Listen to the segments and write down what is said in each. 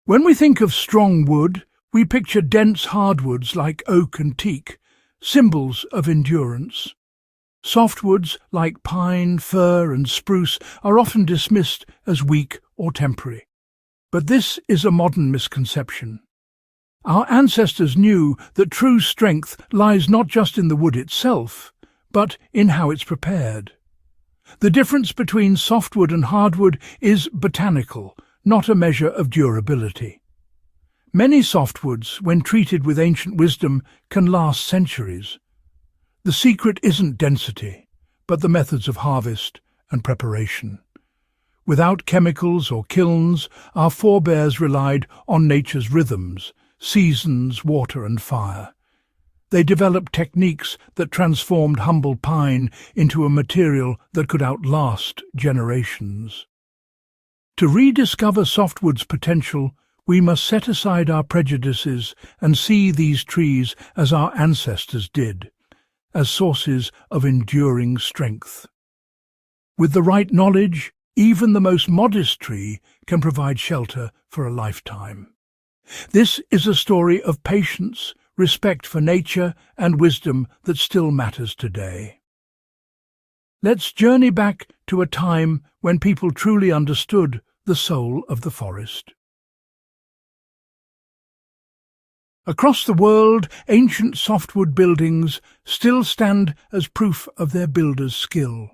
When we think of strong wood, we picture dense hardwoods like oak and teak, symbols of endurance. Softwoods like pine, fir and spruce are often dismissed as weak or temporary. But this is a modern misconception. Our ancestors knew that true strength lies not just in the wood itself, but in how it's prepared. The difference between softwood and hardwood is botanical, not a measure of durability. Many softwoods, when treated with ancient wisdom, can last centuries. The secret isn't density, but the methods of harvest and preparation. Without chemicals or kilns, our forebears relied on nature's rhythms, seasons, water and fire. They developed techniques that transformed humble pine into a material that could outlast generations. To rediscover softwood's potential, we must set aside our prejudices and see these trees as our ancestors did, as sources of enduring strength. With the right knowledge, even the most modest tree can provide shelter for a lifetime. This is a story of patience, respect for nature, and wisdom that still matters today. Let's journey back to a time when people truly understood the soul of the forest. Across the world, ancient softwood buildings still stand as proof of their builders' skill.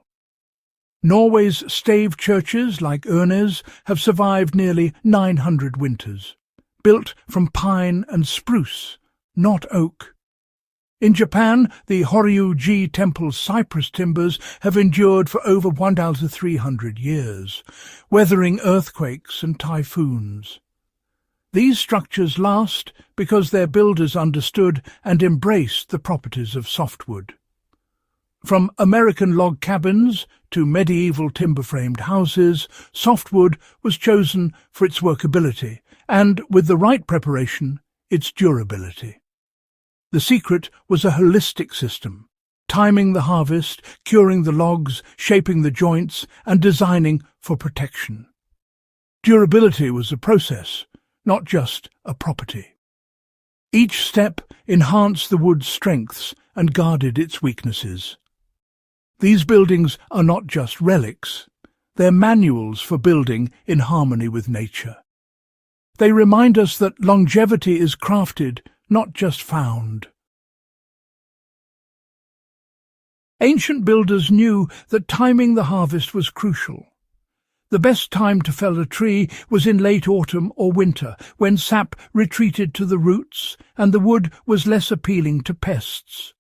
Norway's stave churches, like Ørnes, have survived nearly 900 winters, built from pine and spruce, not oak. In Japan, the Horyuji Temple's cypress timbers have endured for over 1,300 years, weathering earthquakes and typhoons. These structures last because their builders understood and embraced the properties of softwood. From American log cabins to medieval timber-framed houses, softwood was chosen for its workability and, with the right preparation, its durability. The secret was a holistic system, timing the harvest, curing the logs, shaping the joints, and designing for protection. Durability was a process, not just a property. Each step enhanced the wood's strengths and guarded its weaknesses. These buildings are not just relics, they're manuals for building in harmony with nature. They remind us that longevity is crafted, not just found. Ancient builders knew that timing the harvest was crucial. The best time to fell a tree was in late autumn or winter, when sap retreated to the roots and the wood was less appealing to pests.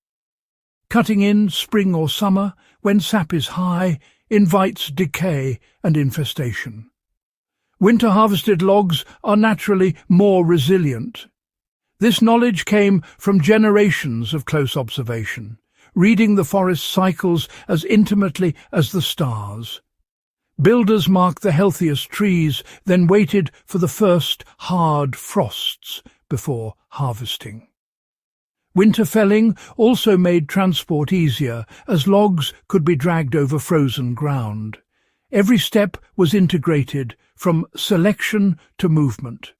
Cutting in spring or summer, when sap is high, invites decay and infestation. Winter-harvested logs are naturally more resilient. This knowledge came from generations of close observation, reading the forest cycles as intimately as the stars. Builders marked the healthiest trees, then waited for the first hard frosts before harvesting. Winter felling also made transport easier, as logs could be dragged over frozen ground. Every step was integrated, from selection to movement.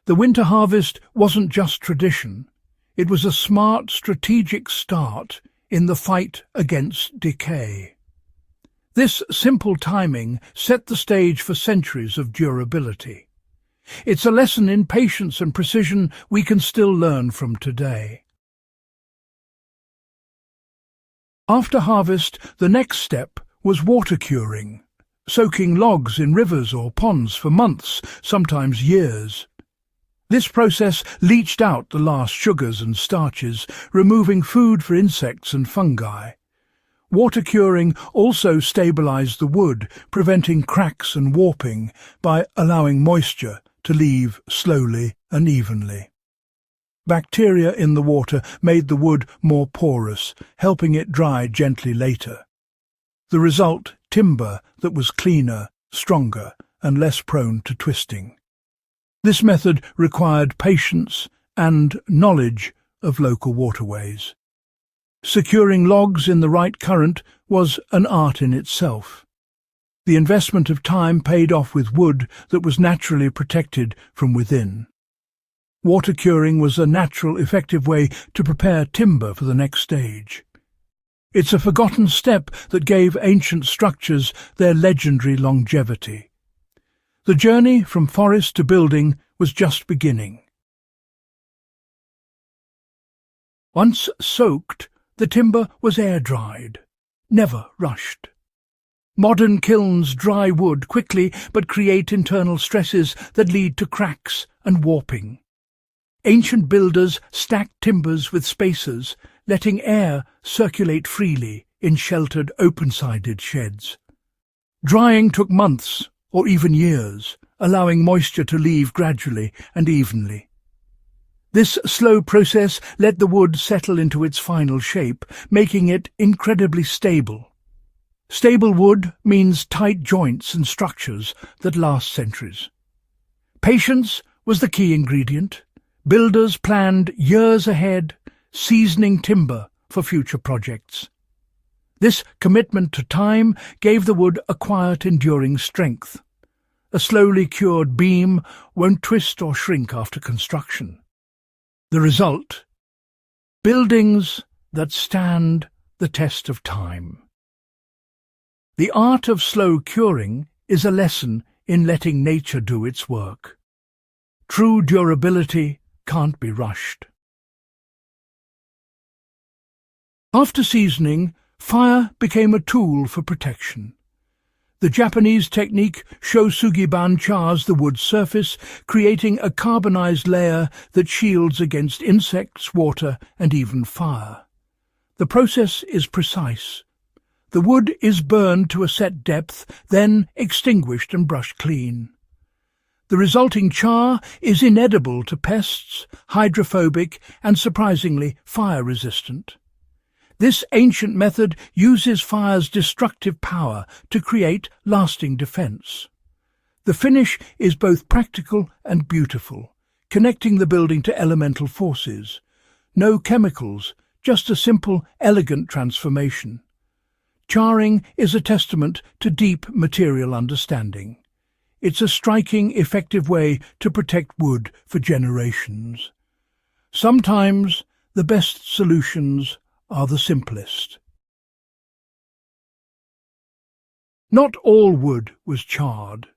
The winter harvest wasn't just tradition. It was a smart, strategic start in the fight against decay. This simple timing set the stage for centuries of durability. It's a lesson in patience and precision we can still learn from today. After harvest, the next step was water curing, soaking logs in rivers or ponds for months, sometimes years. This process leached out the last sugars and starches, removing food for insects and fungi. Water curing also stabilized the wood, preventing cracks and warping by allowing moisture to leave slowly and evenly. Bacteria in the water made the wood more porous, helping it dry gently later. The result, timber that was cleaner, stronger, and less prone to twisting. This method required patience and knowledge of local waterways. Securing logs in the right current was an art in itself. The investment of time paid off with wood that was naturally protected from within. Water curing was a natural, effective way to prepare timber for the next stage. It's a forgotten step that gave ancient structures their legendary longevity. The journey from forest to building was just beginning. Once soaked, the timber was air-dried, never rushed. Modern kilns dry wood quickly but create internal stresses that lead to cracks and warping. Ancient builders stacked timbers with spacers, letting air circulate freely in sheltered, open-sided sheds. Drying took months or even years, allowing moisture to leave gradually and evenly. This slow process let the wood settle into its final shape, making it incredibly stable. Stable wood means tight joints and structures that last centuries. Patience was the key ingredient. Builders planned years ahead, seasoning timber for future projects. This commitment to time gave the wood a quiet, enduring strength. A slowly cured beam won't twist or shrink after construction. The result? Buildings that stand the test of time. The art of slow curing is a lesson in letting nature do its work. True durability can't be rushed. After seasoning, fire became a tool for protection. The Japanese technique shosugiban chars the wood's surface, creating a carbonized layer that shields against insects, water, and even fire. The process is precise. The wood is burned to a set depth, then extinguished and brushed clean. The resulting char is inedible to pests, hydrophobic, and surprisingly fire-resistant. This ancient method uses fire's destructive power to create lasting defense. The finish is both practical and beautiful, connecting the building to elemental forces. No chemicals, just a simple, elegant transformation. Charring is a testament to deep material understanding. It's a striking, effective way to protect wood for generations. Sometimes the best solutions are the simplest. Not all wood was charred.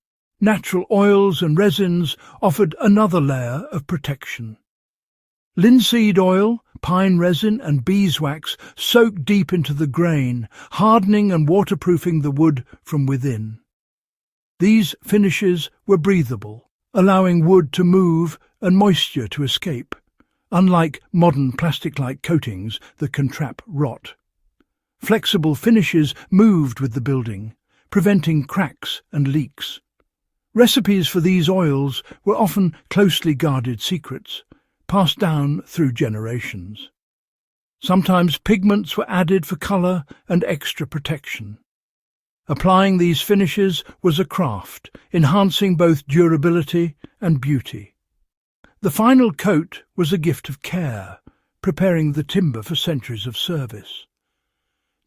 Natural oils and resins offered another layer of protection. Linseed oil, pine resin and beeswax soaked deep into the grain, hardening and waterproofing the wood from within. These finishes were breathable, allowing wood to move and moisture to escape, unlike modern plastic-like coatings that can trap rot. Flexible finishes moved with the building, preventing cracks and leaks. Recipes for these oils were often closely guarded secrets, passed down through generations. Sometimes pigments were added for colour and extra protection. Applying these finishes was a craft, enhancing both durability and beauty. The final coat was a gift of care, preparing the timber for centuries of service.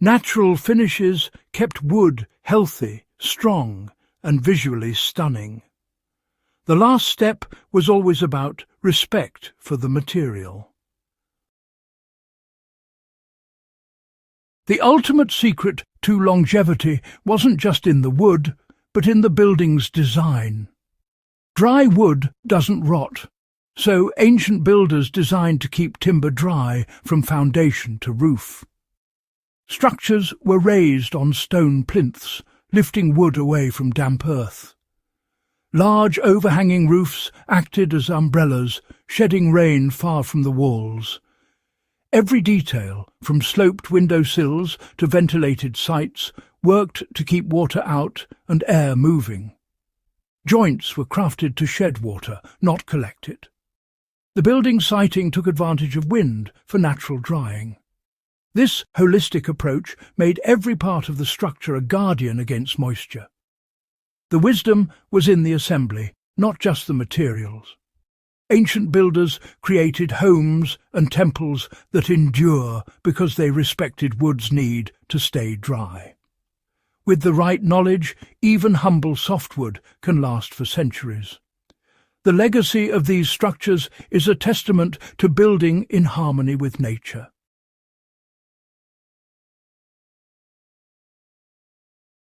Natural finishes kept wood healthy, strong, and visually stunning. The last step was always about respect for the material. The ultimate secret to longevity wasn't just in the wood, but in the building's design. Dry wood doesn't rot, so ancient builders designed to keep timber dry from foundation to roof. Structures were raised on stone plinths, lifting wood away from damp earth. Large overhanging roofs acted as umbrellas, shedding rain far from the walls. Every detail, from sloped windowsills to ventilated sites, worked to keep water out and air moving. Joints were crafted to shed water, not collect it. The building siting took advantage of wind for natural drying. This holistic approach made every part of the structure a guardian against moisture. The wisdom was in the assembly, not just the materials. Ancient builders created homes and temples that endure because they respected wood's need to stay dry. With the right knowledge, even humble softwood can last for centuries. The legacy of these structures is a testament to building in harmony with nature.